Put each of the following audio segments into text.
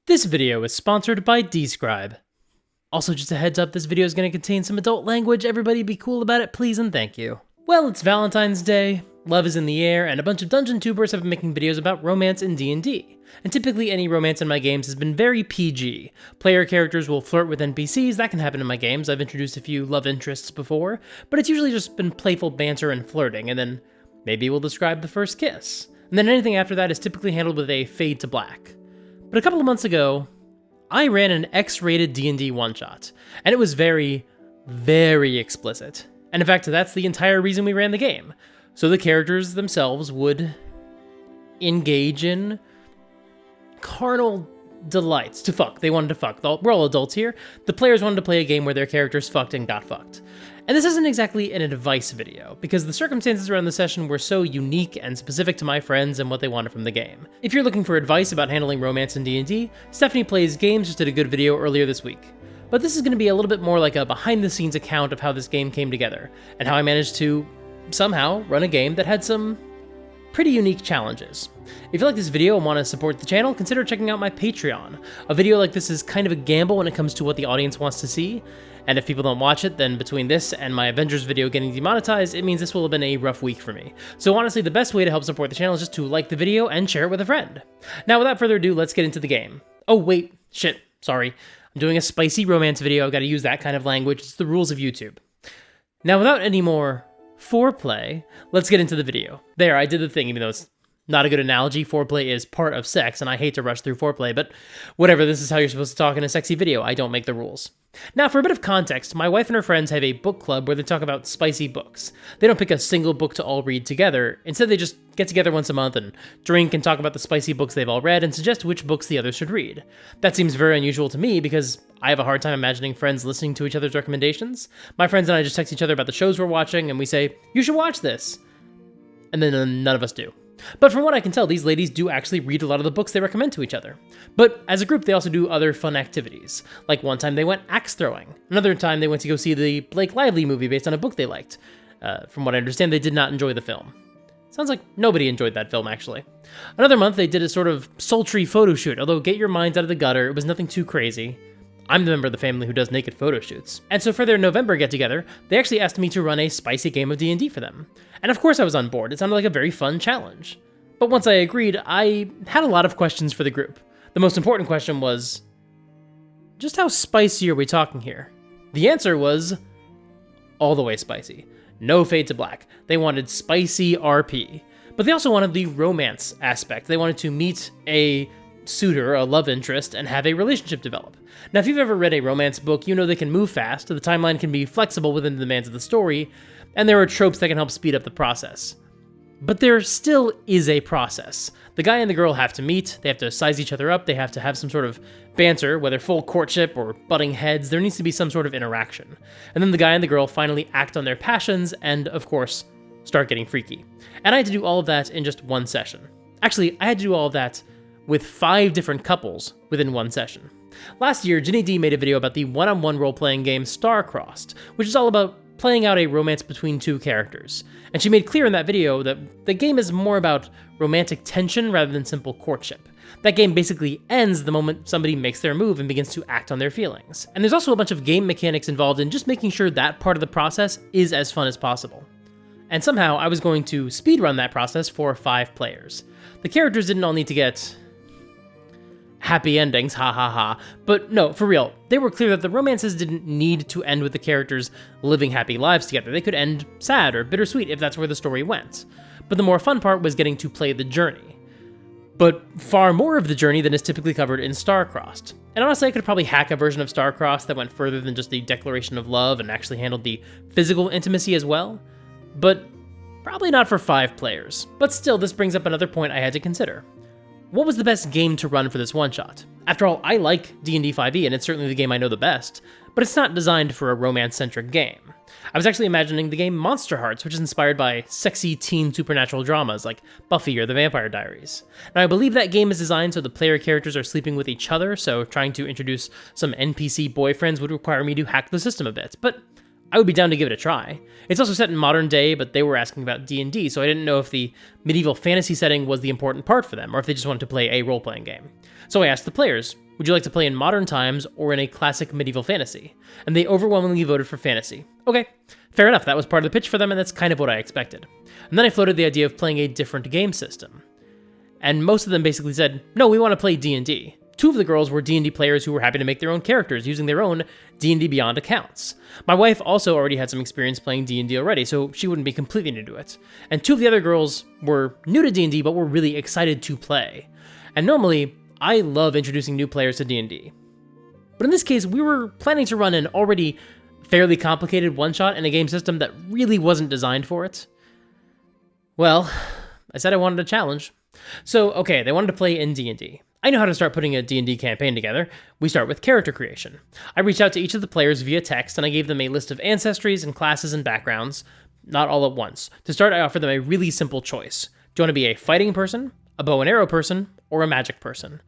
This video is sponsored by Describe. Also, just a heads up, this video is going to contain some adult language. Everybody be cool about it, please and thank you. Well, it's Valentine's Day, love is in the air, and a bunch of dungeon tubers have been making videos about romance in D&D. And typically any romance in my games has been very PG. Player characters will flirt with NPCs, that can happen in my games. I've introduced a few love interests before, but it's usually just been playful banter and flirting, and then maybe we'll describe the first kiss. And then anything after that is typically handled with a fade to black. But a couple of months ago, I ran an X-rated D&D one-shot, and it was very, very explicit. And in fact, that's the entire reason we ran the game. So the characters themselves would engage in carnal delights to fuck. They wanted to fuck. We're all adults here. The players wanted to play a game where their characters fucked and got fucked. And this isn't exactly an advice video, because the circumstances around the session were so unique and specific to my friends and what they wanted from the game. If you're looking for advice about handling romance in D&D, Stephanie Plays Games just did a good video earlier this week. But this is going to be a little bit more like a behind-the-scenes account of how this game came together, and how I managed to, somehow, run a game that had some pretty unique challenges. If you like this video and want to support the channel, consider checking out my Patreon. A video like this is kind of a gamble when it comes to what the audience wants to see, and if people don't watch it, then between this and my Avengers video getting demonetized, it means this will have been a rough week for me. So honestly, the best way to help support the channel is just to like the video and share it with a friend. Now without further ado, let's get into the game. Oh wait, shit, sorry. I'm doing a spicy romance video, I've got to use that kind of language, it's the rules of YouTube. Now without any more foreplay, let's get into the video. There, I did the thing, even though it's not a good analogy. Foreplay is part of sex, and I hate to rush through foreplay, but whatever, this is how you're supposed to talk in a sexy video. I don't make the rules. Now, for a bit of context, my wife and her friends have a book club where they talk about spicy books. They don't pick a single book to all read together. Instead, they just get together once a month and drink and talk about the spicy books they've all read and suggest which books the others should read. That seems very unusual to me because I have a hard time imagining friends listening to each other's recommendations. My friends and I just text each other about the shows we're watching and we say, "You should watch this." And then none of us do. But from what I can tell, these ladies do actually read a lot of the books they recommend to each other. But as a group, they also do other fun activities. Like one time they went axe throwing. Another time they went to go see the Blake Lively movie based on a book they liked. From what I understand, they did not enjoy the film. Sounds like nobody enjoyed that film, actually. Another month, they did a sort of sultry photo shoot, although get your minds out of the gutter, it was nothing too crazy. I'm the member of the family who does naked photo shoots. And so for their November get-together, they actually asked me to run a spicy game of D&D for them. And of course I was on board, it sounded like a very fun challenge. But once I agreed, I had a lot of questions for the group. The most important question was, just how spicy are we talking here? The answer was, all the way spicy. No fade to black. They wanted spicy RP. But they also wanted the romance aspect. They wanted to meet a suitor, a love interest, and have a relationship develop. Now, if you've ever read a romance book, you know they can move fast, the timeline can be flexible within the demands of the story, and there are tropes that can help speed up the process. But there still is a process. The guy and the girl have to meet, they have to size each other up, they have to have some sort of banter, whether full courtship or butting heads, there needs to be some sort of interaction. And then the guy and the girl finally act on their passions and, of course, start getting freaky. And I had to do all of that in just one session. Actually, I had to do all of that with 5 different couples within one session. Last year, Ginny D made a video about the one-on-one role-playing game Star-Crossed, which is all about playing out a romance between 2 characters. And she made clear in that video that the game is more about romantic tension rather than simple courtship. That game basically ends the moment somebody makes their move and begins to act on their feelings. And there's also a bunch of game mechanics involved in just making sure that part of the process is as fun as possible. And somehow I was going to speedrun that process for 5 players. The characters didn't all need to get happy endings, ha ha ha. But no, for real, they were clear that the romances didn't need to end with the characters living happy lives together. They could end sad or bittersweet if that's where the story went. But the more fun part was getting to play the journey. But far more of the journey than is typically covered in Star-Crossed. And honestly, I could probably hack a version of Star-Crossed that went further than just the declaration of love and actually handled the physical intimacy as well. But probably not for 5 players. But still, this brings up another point I had to consider. What was the best game to run for this one-shot? After all, I like D&D 5e, and it's certainly the game I know the best, but it's not designed for a romance-centric game. I was actually imagining the game Monster Hearts, which is inspired by sexy teen supernatural dramas like Buffy or The Vampire Diaries. Now, I believe that game is designed so the player characters are sleeping with each other, so trying to introduce some NPC boyfriends would require me to hack the system a bit, but I would be down to give it a try. It's also set in modern day, but they were asking about D&D, so I didn't know if the medieval fantasy setting was the important part for them, or if they just wanted to play a role-playing game. So I asked the players, Would you like to play in modern times or in a classic medieval fantasy? And they overwhelmingly voted for fantasy. Okay, fair enough, that was part of the pitch for them, and that's kind of what I expected. And then I floated the idea of playing a different game system. And most of them basically said, no, we want to play D&D. Two of the girls were D&D players who were happy to make their own characters using their own D&D Beyond accounts. My wife also already had some experience playing D&D already, so she wouldn't be completely new to it. And two of the other girls were new to D&D, but were really excited to play. And normally, I love introducing new players to D&D. But in this case, we were planning to run an already fairly complicated one-shot in a game system that really wasn't designed for it. Well, I said I wanted a challenge. So, okay, they wanted to play in D&D. I know how to start putting a D&D campaign together. We start with character creation. I reached out to each of the players via text, and I gave them a list of ancestries and classes and backgrounds, not all at once. To start, I offered them a really simple choice. Do you want to be a fighting person, a bow and arrow person, or a magic person?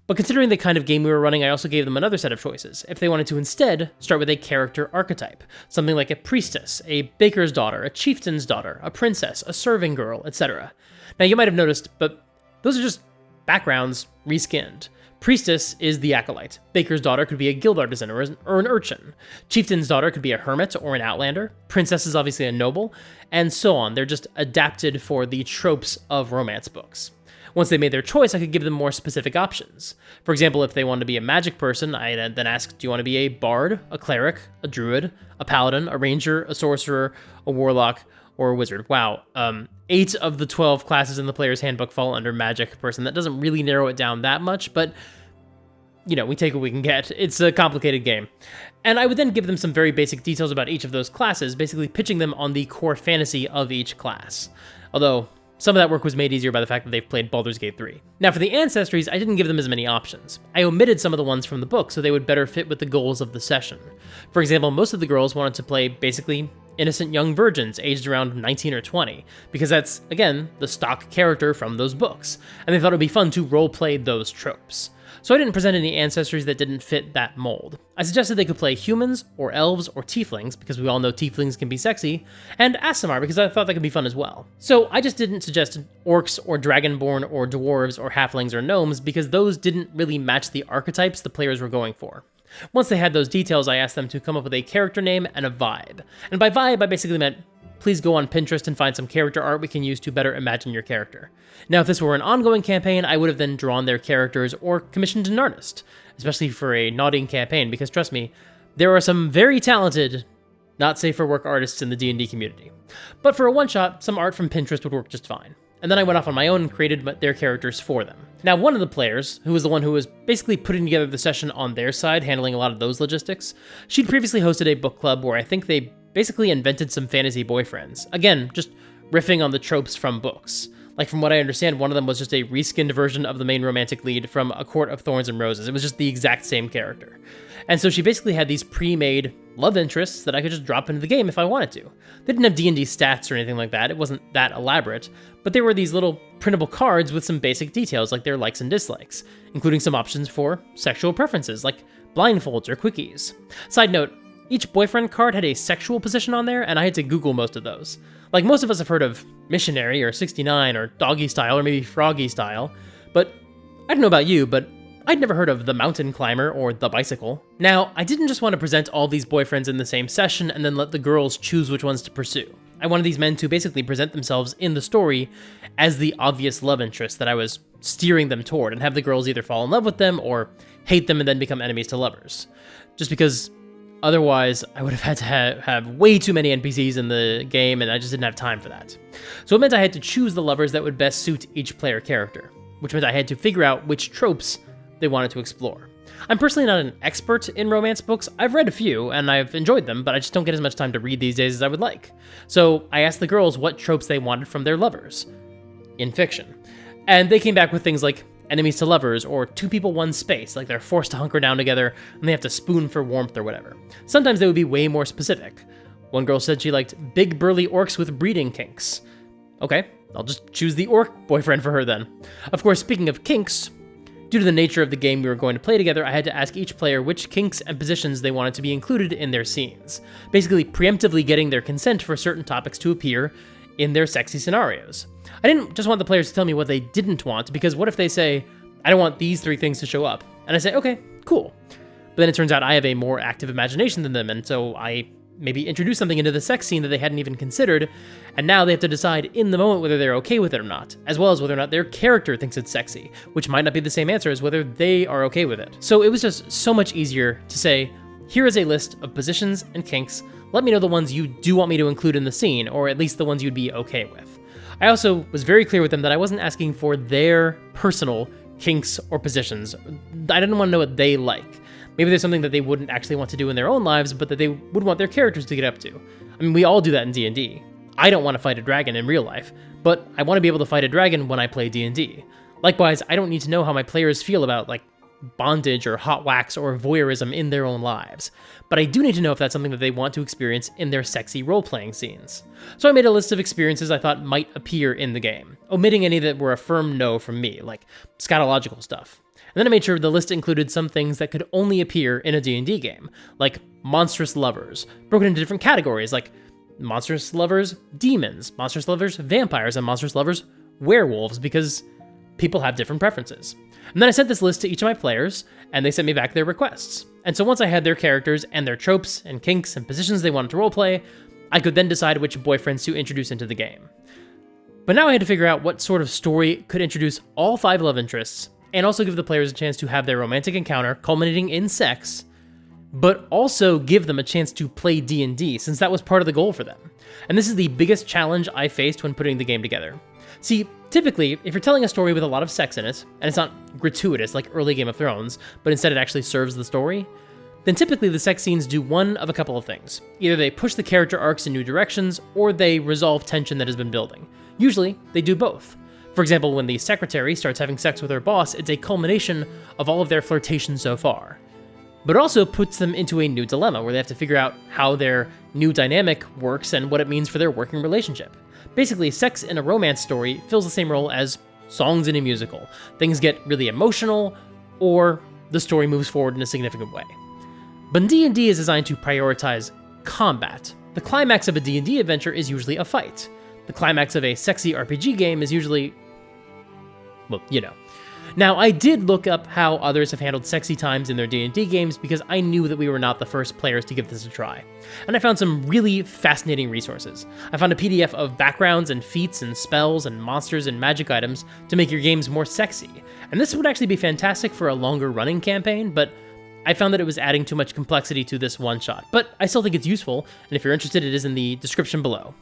But considering the kind of game we were running, I also gave them another set of choices. If they wanted to instead start with a character archetype, something like a priestess, a baker's daughter, a chieftain's daughter, a princess, a serving girl, etc. Now, you might have noticed, but those are just backgrounds reskinned. Priestess is the acolyte. Baker's daughter could be a guild artisan or an urchin. Chieftain's daughter could be a hermit or an outlander. Princess is obviously a noble, and so on. They're just adapted for the tropes of romance books. Once they made their choice, I could give them more specific options. For example, if they wanted to be a magic person, I then asked, do you want to be a bard, a cleric, a druid, a paladin, a ranger, a sorcerer, a warlock, or a wizard? Wow, 8 of the 12 classes in the player's handbook fall under magic person. That doesn't really narrow it down that much, but you know, we take what we can get. It's a complicated game. And I would then give them some very basic details about each of those classes, basically pitching them on the core fantasy of each class. Although, some of that work was made easier by the fact that they've played Baldur's Gate 3. Now, for the ancestries, I didn't give them as many options. I omitted some of the ones from the book so they would better fit with the goals of the session. For example, most of the girls wanted to play, basically, innocent young virgins aged around 19 or 20, because that's, again, the stock character from those books, and they thought it would be fun to roleplay those tropes. So I didn't present any ancestries that didn't fit that mold. I suggested they could play humans, or elves, or tieflings, because we all know tieflings can be sexy, and Aasimar, because I thought that could be fun as well. So I just didn't suggest orcs, or dragonborn, or dwarves, or halflings, or gnomes, because those didn't really match the archetypes the players were going for. Once they had those details, I asked them to come up with a character name and a vibe. And by vibe, I basically meant, please go on Pinterest and find some character art we can use to better imagine your character. Now, if this were an ongoing campaign, I would have then drawn their characters or commissioned an artist, especially for a nodding campaign, because trust me, there are some very talented, not safe for work artists in the D&D community. But for a one-shot, some art from Pinterest would work just fine. And then I went off on my own and created their characters for them. Now, one of the players, who was the one who was basically putting together the session on their side, handling a lot of those logistics, she'd previously hosted a book club where I think they basically invented some fantasy boyfriends. Again, just riffing on the tropes from books. Like, from what I understand, one of them was just a reskinned version of the main romantic lead from A Court of Thorns and Roses. It was just the exact same character. And so she basically had these pre-made love interests that I could just drop into the game if I wanted to. They didn't have D&D stats or anything like that. It wasn't that elaborate, but there were these little printable cards with some basic details like their likes and dislikes, including some options for sexual preferences like blindfolds or quickies. Side note, each boyfriend card had a sexual position on there, and I had to Google most of those. Like, most of us have heard of missionary or 69 or doggy style or maybe froggy style, but I don't know about you, but I'd never heard of the mountain climber or the bicycle. Now, I didn't just want to present all these boyfriends in the same session and then let the girls choose which ones to pursue. I wanted these men to basically present themselves in the story as the obvious love interest that I was steering them toward, and have the girls either fall in love with them or hate them and then become enemies to lovers. Just because otherwise, I would have had to have way too many NPCs in the game, and I just didn't have time for that. So it meant I had to choose the lovers that would best suit each player character, which meant I had to figure out which tropes they wanted to explore. I'm personally not an expert in romance books. I've read a few, and I've enjoyed them, but I just don't get as much time to read these days as I would like. So I asked the girls what tropes they wanted from their lovers in fiction. And they came back with things like enemies to lovers, or two people, one space, like they're forced to hunker down together and they have to spoon for warmth or whatever. Sometimes they would be way more specific. One girl said she liked big burly orcs with breeding kinks. Okay, I'll just choose the orc boyfriend for her then. Of course, speaking of kinks, due to the nature of the game we were going to play together, I had to ask each player which kinks and positions they wanted to be included in their scenes, basically preemptively getting their consent for certain topics to appear in their sexy scenarios. I didn't just want the players to tell me what they didn't want, because what if they say, I don't want these 3 things to show up. And I say, okay, cool. But then it turns out I have a more active imagination than them, and so I maybe introduce something into the sex scene that they hadn't even considered, and now they have to decide in the moment whether they're okay with it or not, as well as whether or not their character thinks it's sexy, which might not be the same answer as whether they are okay with it. So it was just so much easier to say, here is a list of positions and kinks, let me know the ones you do want me to include in the scene, or at least the ones you'd be okay with. I also was very clear with them that I wasn't asking for their personal kinks or positions. I didn't want to know what they like. Maybe there's something that they wouldn't actually want to do in their own lives, but that they would want their characters to get up to. I mean, we all do that in D&D. I don't want to fight a dragon in real life, but I want to be able to fight a dragon when I play D&D. Likewise, I don't need to know how my players feel about, like, bondage or hot wax or voyeurism in their own lives. But I do need to know if that's something that they want to experience in their sexy role-playing scenes. So I made a list of experiences I thought might appear in the game, omitting any that were a firm no from me, like scatological stuff. And then I made sure the list included some things that could only appear in a D&D game, like monstrous lovers, broken into different categories like monstrous lovers, demons, monstrous lovers, vampires, and monstrous lovers, werewolves, because people have different preferences. And then I sent this list to each of my players, and they sent me back their requests. And so once I had their characters and their tropes and kinks and positions they wanted to roleplay, I could then decide which boyfriends to introduce into the game. But now I had to figure out what sort of story could introduce all 5 love interests, and also give the players a chance to have their romantic encounter culminating in sex, but also give them a chance to play D&D, since that was part of the goal for them. And this is the biggest challenge I faced when putting the game together. See, typically, if you're telling a story with a lot of sex in it, and it's not gratuitous like early Game of Thrones, but instead it actually serves the story, then typically the sex scenes do one of a couple of things. Either they push the character arcs in new directions, or they resolve tension that has been building. Usually, they do both. For example, when the secretary starts having sex with her boss, it's a culmination of all of their flirtation so far. But it also puts them into a new dilemma where they have to figure out how their new dynamic works and what it means for their working relationship. Basically, sex in a romance story fills the same role as songs in a musical. Things get really emotional, or the story moves forward in a significant way. But D&D is designed to prioritize combat. The climax of a D&D adventure is usually a fight. The climax of a sexy RPG game is usually, well, you know. Now, I did look up how others have handled sexy times in their D&D games because I knew that we were not the first players to give this a try. And I found some really fascinating resources. I found a PDF of backgrounds and feats and spells and monsters and magic items to make your games more sexy. And this would actually be fantastic for a longer running campaign, but I found that it was adding too much complexity to this one-shot. But I still think it's useful, and if you're interested, it is in the description below.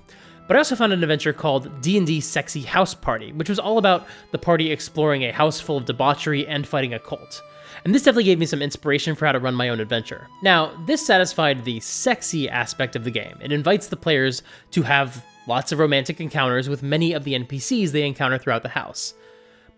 But I also found an adventure called D&D Sexy House Party, which was all about the party exploring a house full of debauchery and fighting a cult. And this definitely gave me some inspiration for how to run my own adventure. Now, this satisfied the sexy aspect of the game. It invites the players to have lots of romantic encounters with many of the NPCs they encounter throughout the house.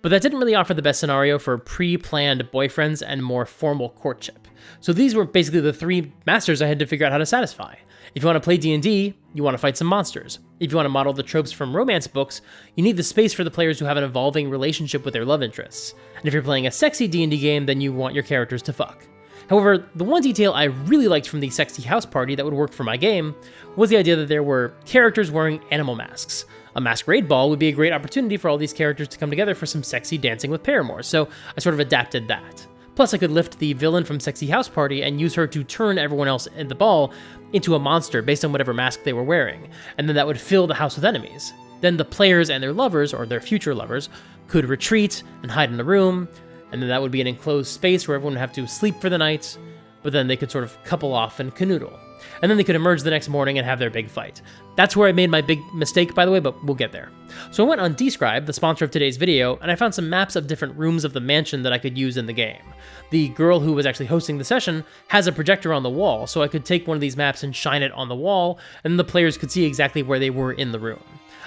But that didn't really offer the best scenario for pre-planned boyfriends and more formal courtship. So these were basically the 3 masters I had to figure out how to satisfy. If you want to play D&D, you want to fight some monsters. If you want to model the tropes from romance books, you need the space for the players to have an evolving relationship with their love interests. And if you're playing a sexy D&D game, then you want your characters to fuck. However, the one detail I really liked from the Sexy House Party that would work for my game was the idea that there were characters wearing animal masks. A masquerade ball would be a great opportunity for all these characters to come together for some sexy dancing with paramours, so I sort of adapted that. Plus, I could lift the villain from Sexy House Party and use her to turn everyone else in the ball into a monster based on whatever mask they were wearing, and then that would fill the house with enemies. Then the players and their lovers, or their future lovers, could retreat and hide in a room, and then that would be an enclosed space where everyone would have to sleep for the night, but then they could sort of couple off and canoodle. And then they could emerge the next morning and have their big fight. That's where I made my big mistake, by the way, but we'll get there. So I went on Describe, the sponsor of today's video, and I found some maps of different rooms of the mansion that I could use in the game. The girl who was actually hosting the session has a projector on the wall, so I could take one of these maps and shine it on the wall, and then the players could see exactly where they were in the room.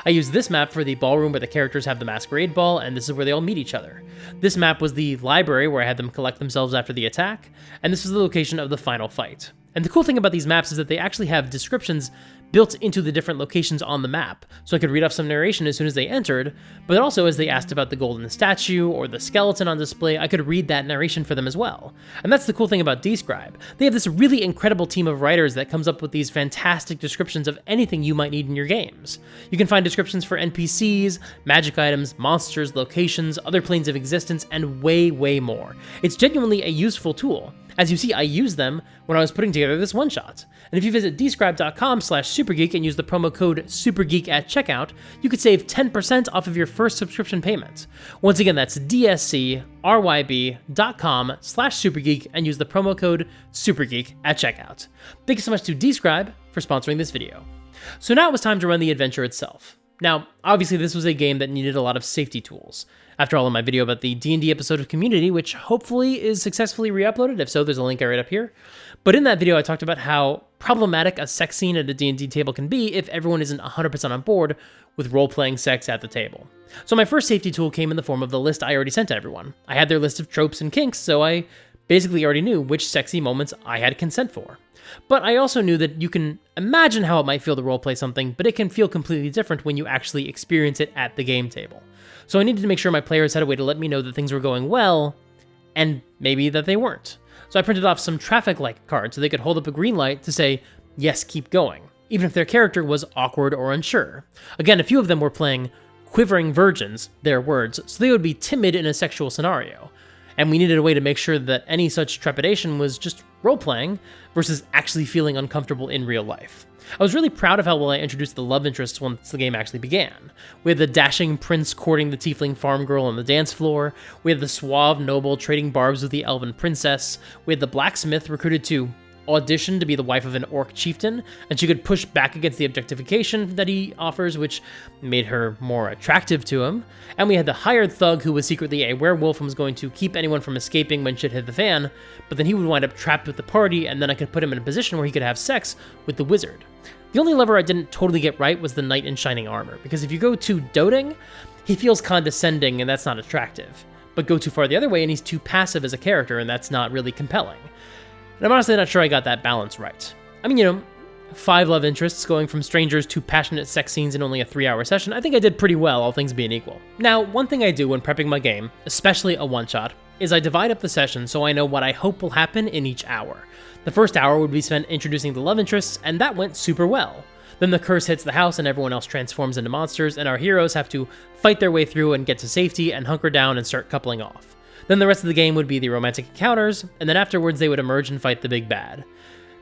I used this map for the ballroom where the characters have the masquerade ball, and this is where they all meet each other. This map was the library where I had them collect themselves after the attack, and this was the location of the final fight. And the cool thing about these maps is that they actually have descriptions built into the different locations on the map, so I could read off some narration as soon as they entered, but also as they asked about the golden statue or the skeleton on display, I could read that narration for them as well. And that's the cool thing about Describe. They have this really incredible team of writers that comes up with these fantastic descriptions of anything you might need in your games. You can find descriptions for NPCs, magic items, monsters, locations, other planes of existence, and way, way more. It's genuinely a useful tool. As you see, I used them when I was putting together this one-shot. And if you visit describe.com/supergeek and use the promo code SUPERGEEK at checkout, you could save 10% off of your first subscription payment. Once again, that's dscryb.com/supergeek and use the promo code SUPERGEEK at checkout. Thank you so much to Describe for sponsoring this video. So now it was time to run the adventure itself. Now, obviously this was a game that needed a lot of safety tools. After all, in my video about the D&D episode of Community, which hopefully is successfully re-uploaded, if so, there's a link right up here. But in that video, I talked about how problematic a sex scene at a D&D table can be if everyone isn't 100% on board with role-playing sex at the table. So my first safety tool came in the form of the list I already sent to everyone. I had their list of tropes and kinks, so I basically already knew which sexy moments I had consent for. But I also knew that you can imagine how it might feel to roleplay something, but it can feel completely different when you actually experience it at the game table. So I needed to make sure my players had a way to let me know that things were going well, and maybe that they weren't. So I printed off some traffic light cards so they could hold up a green light to say, yes, keep going, even if their character was awkward or unsure. Again, a few of them were playing quivering virgins, their words, so they would be timid in a sexual scenario. And we needed a way to make sure that any such trepidation was just role-playing versus actually feeling uncomfortable in real life. I was really proud of how well I introduced the love interests once the game actually began. We had the dashing prince courting the tiefling farm girl on the dance floor, we had the suave noble trading barbs with the elven princess, we had the blacksmith recruited to audition to be the wife of an orc chieftain, and she could push back against the objectification that he offers, which made her more attractive to him. And we had the hired thug who was secretly a werewolf and was going to keep anyone from escaping when shit hit the fan, but then he would wind up trapped with the party, and then I could put him in a position where he could have sex with the wizard. The only lever I didn't totally get right was the knight in shining armor, because if you go too doting, he feels condescending and that's not attractive. But go too far the other way and he's too passive as a character and that's not really compelling. And I'm honestly not sure I got that balance right. I mean, 5 love interests going from strangers to passionate sex scenes in only a 3-hour session, I think I did pretty well, all things being equal. Now, one thing I do when prepping my game, especially a one-shot, is I divide up the session so I know what I hope will happen in each hour. The first hour would be spent introducing the love interests, and that went super well. Then the curse hits the house and everyone else transforms into monsters, and our heroes have to fight their way through and get to safety and hunker down and start coupling off. Then the rest of the game would be the romantic encounters, and then afterwards they would emerge and fight the big bad.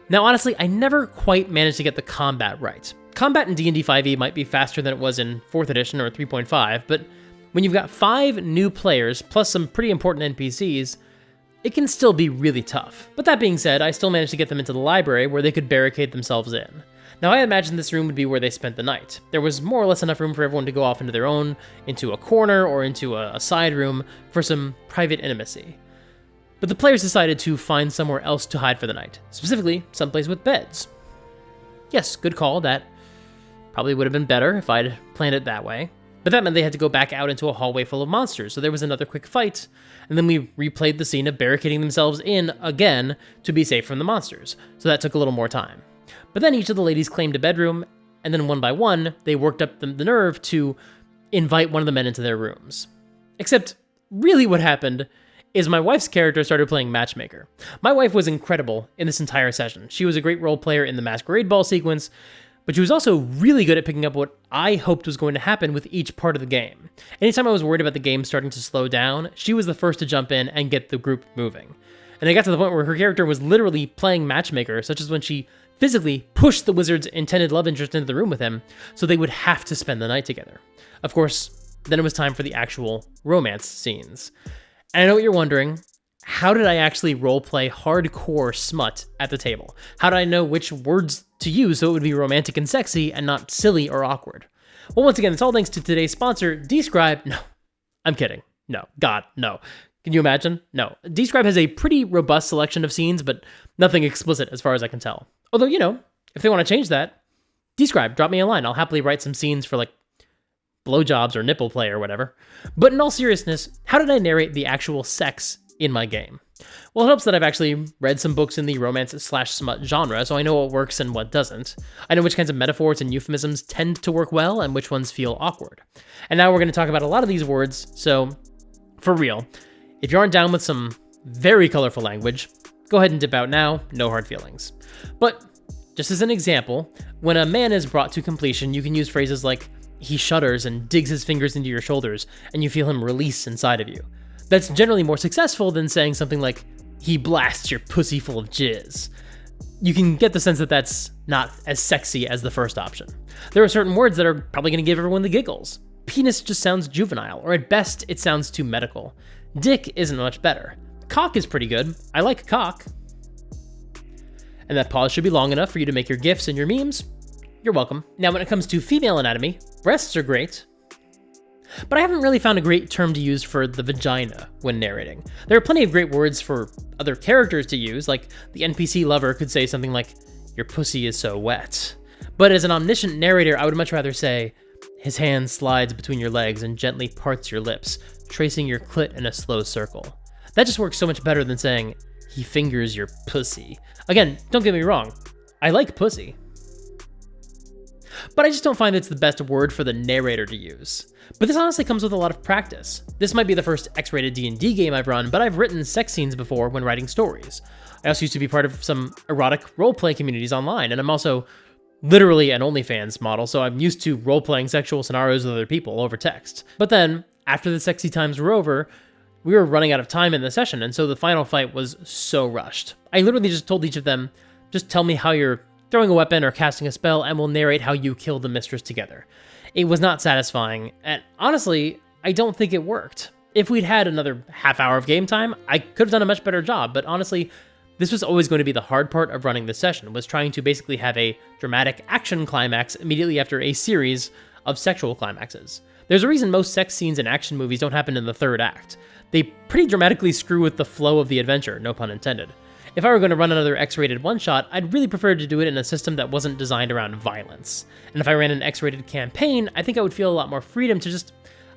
Now honestly, I never quite managed to get the combat right. Combat in D&D 5e might be faster than it was in 4th edition or 3.5, but when you've got 5 new players plus some pretty important NPCs, it can still be really tough. But that being said, I still managed to get them into the library where they could barricade themselves in. Now I imagined this room would be where they spent the night. There was more or less enough room for everyone to go off into their own, into a corner or into a side room for some private intimacy. But the players decided to find somewhere else to hide for the night, specifically someplace with beds. Yes, good call, that probably would have been better if I'd planned it that way. But that meant they had to go back out into a hallway full of monsters, so there was another quick fight, and then we replayed the scene of barricading themselves in again to be safe from the monsters, so that took a little more time. But then each of the ladies claimed a bedroom, and then one by one, they worked up the nerve to invite one of the men into their rooms. Except, really what happened is my wife's character started playing matchmaker. My wife was incredible in this entire session. She was a great role player in the masquerade ball sequence, but she was also really good at picking up what I hoped was going to happen with each part of the game. Anytime I was worried about the game starting to slow down, she was the first to jump in and get the group moving. And it got to the point where her character was literally playing matchmaker, such as when she physically pushed the wizard's intended love interest into the room with him, so they would have to spend the night together. Of course, then it was time for the actual romance scenes. And I know what you're wondering, how did I actually roleplay hardcore smut at the table? How did I know which words to use so it would be romantic and sexy and not silly or awkward? Well, once again, it's all thanks to today's sponsor, Describe. No, I'm kidding. No, God, no. Can you imagine? No. Describe has a pretty robust selection of scenes, but nothing explicit as far as I can tell. Although, if they want to change that, Describe, drop me a line. I'll happily write some scenes for like blowjobs or nipple play or whatever. But in all seriousness, how did I narrate the actual sex in my game? Well, it helps that I've actually read some books in the romance/smut genre, so I know what works and what doesn't. I know which kinds of metaphors and euphemisms tend to work well and which ones feel awkward. And now we're going to talk about a lot of these words, so for real, if you aren't down with some very colorful language, go ahead and dip out now, no hard feelings. But just as an example, when a man is brought to completion, you can use phrases like, he shudders and digs his fingers into your shoulders, and you feel him release inside of you. That's generally more successful than saying something like, he blasts your pussy full of jizz. You can get the sense that that's not as sexy as the first option. There are certain words that are probably going to give everyone the giggles. Penis just sounds juvenile, or at best, it sounds too medical. Dick isn't much better. Cock is pretty good. I like cock. And that pause should be long enough for you to make your GIFs and your memes. You're welcome. Now, when it comes to female anatomy, breasts are great, but I haven't really found a great term to use for the vagina when narrating. There are plenty of great words for other characters to use, like the NPC lover could say something like, your pussy is so wet. But as an omniscient narrator, I would much rather say, his hand slides between your legs and gently parts your lips, tracing your clit in a slow circle. That just works so much better than saying, he fingers your pussy. Again, don't get me wrong, I like pussy. But I just don't find it's the best word for the narrator to use. But this honestly comes with a lot of practice. This might be the first X-rated D&D game I've run, but I've written sex scenes before when writing stories. I also used to be part of some erotic role-play communities online, and I'm also literally an OnlyFans model, so I'm used to role-playing sexual scenarios with other people over text. But then, after the sexy times were over, we were running out of time in the session, and so the final fight was so rushed. I literally just told each of them, just tell me how you're throwing a weapon or casting a spell, and we'll narrate how you killed the mistress together. It was not satisfying, and honestly, I don't think it worked. If we'd had another half hour of game time, I could have done a much better job, but honestly, this was always going to be the hard part of running this session, was trying to basically have a dramatic action climax immediately after a series of sexual climaxes. There's a reason most sex scenes in action movies don't happen in the third act. They pretty dramatically screw with the flow of the adventure, no pun intended. If I were going to run another X-rated one-shot, I'd really prefer to do it in a system that wasn't designed around violence. And if I ran an X-rated campaign, I think I would feel a lot more freedom to just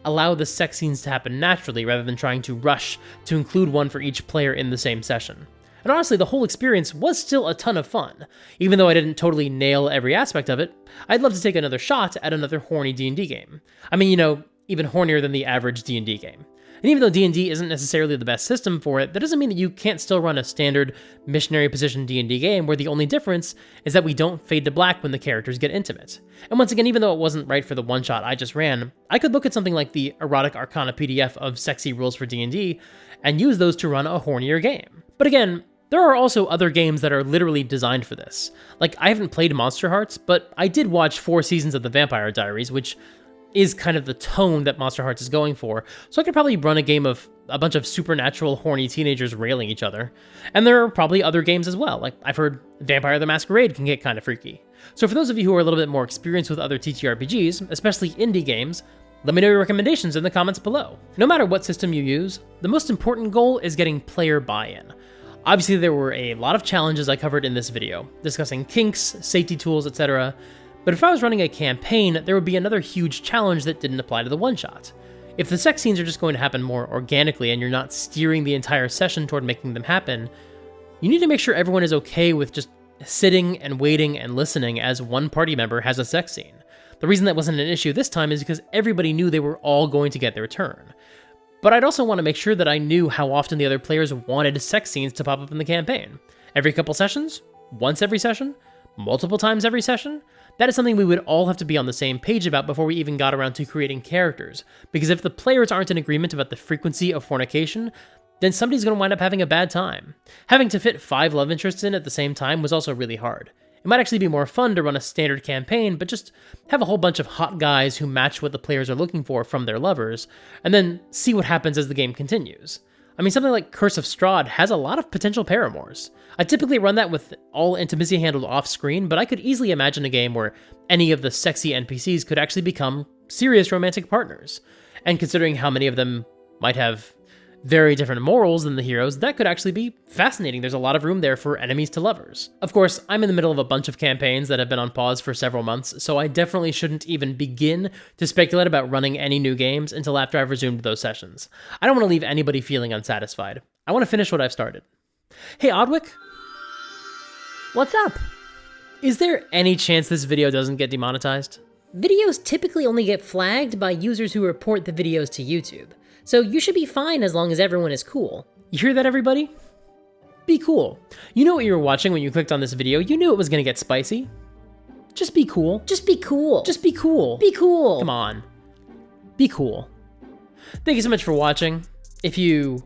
allow the sex scenes to happen naturally rather than trying to rush to include one for each player in the same session. And honestly, the whole experience was still a ton of fun. Even though I didn't totally nail every aspect of it, I'd love to take another shot at another horny D&D game. I mean, even hornier than the average D&D game. And even though D&D isn't necessarily the best system for it, that doesn't mean that you can't still run a standard missionary position D&D game where the only difference is that we don't fade to black when the characters get intimate. And once again, even though it wasn't right for the one-shot I just ran, I could look at something like the Erotic Arcana PDF of Sexy Rules for D&D and use those to run a hornier game. But again, there are also other games that are literally designed for this. Like, I haven't played Monster Hearts, but I did watch 4 seasons of The Vampire Diaries, which is kind of the tone that Monster Hearts is going for, so I could probably run a game of a bunch of supernatural horny teenagers railing each other. And there are probably other games as well, like I've heard Vampire the Masquerade can get kind of freaky. So for those of you who are a little bit more experienced with other TTRPGs, especially indie games, let me know your recommendations in the comments below. No matter what system you use, the most important goal is getting player buy-in. Obviously there were a lot of challenges I covered in this video, discussing kinks, safety tools, etc., but if I was running a campaign, there would be another huge challenge that didn't apply to the one-shot. If the sex scenes are just going to happen more organically and you're not steering the entire session toward making them happen, you need to make sure everyone is okay with just sitting and waiting and listening as one party member has a sex scene. The reason that wasn't an issue this time is because everybody knew they were all going to get their turn. But I'd also want to make sure that I knew how often the other players wanted sex scenes to pop up in the campaign. Every couple sessions? Once every session? Multiple times every session? That is something we would all have to be on the same page about before we even got around to creating characters, because if the players aren't in agreement about the frequency of fornication, then somebody's going to wind up having a bad time. Having to fit 5 love interests in at the same time was also really hard. It might actually be more fun to run a standard campaign, but just have a whole bunch of hot guys who match what the players are looking for from their lovers, and then see what happens as the game continues. I mean, something like Curse of Strahd has a lot of potential paramours. I typically run that with all intimacy handled off-screen, but I could easily imagine a game where any of the sexy NPCs could actually become serious romantic partners. And considering how many of them might have very different morals than the heroes, that could actually be fascinating. There's a lot of room there for enemies to lovers. Of course, I'm in the middle of a bunch of campaigns that have been on pause for several months, so I definitely shouldn't even begin to speculate about running any new games until after I've resumed those sessions. I don't want to leave anybody feeling unsatisfied. I want to finish what I've started. Hey, Odwick? What's up? Is there any chance this video doesn't get demonetized? Videos typically only get flagged by users who report the videos to YouTube, so you should be fine as long as everyone is cool. You hear that, everybody? Be cool. You know what you were watching when you clicked on this video. You knew it was gonna get spicy. Just be cool. Just be cool. Just be cool. Be cool. Come on. Be cool. Thank you so much for watching. If you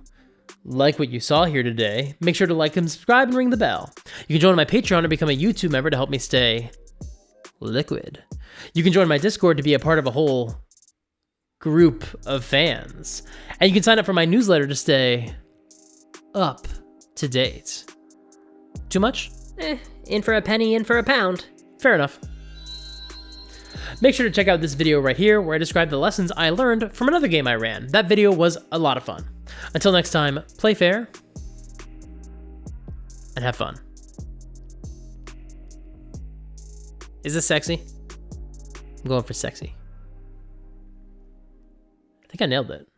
like what you saw here today, make sure to like and subscribe and ring the bell. You can join my Patreon or become a YouTube member to help me stay liquid. You can join my Discord to be a part of a whole group of fans. And you can sign up for my newsletter to stay up to date. Too much? In for a penny, in for a pound. Fair enough. Make sure to check out this video right here where I describe the lessons I learned from another game I ran. That video was a lot of fun. Until next time, play fair and have fun. Is this sexy? I'm going for sexy. I think I nailed it.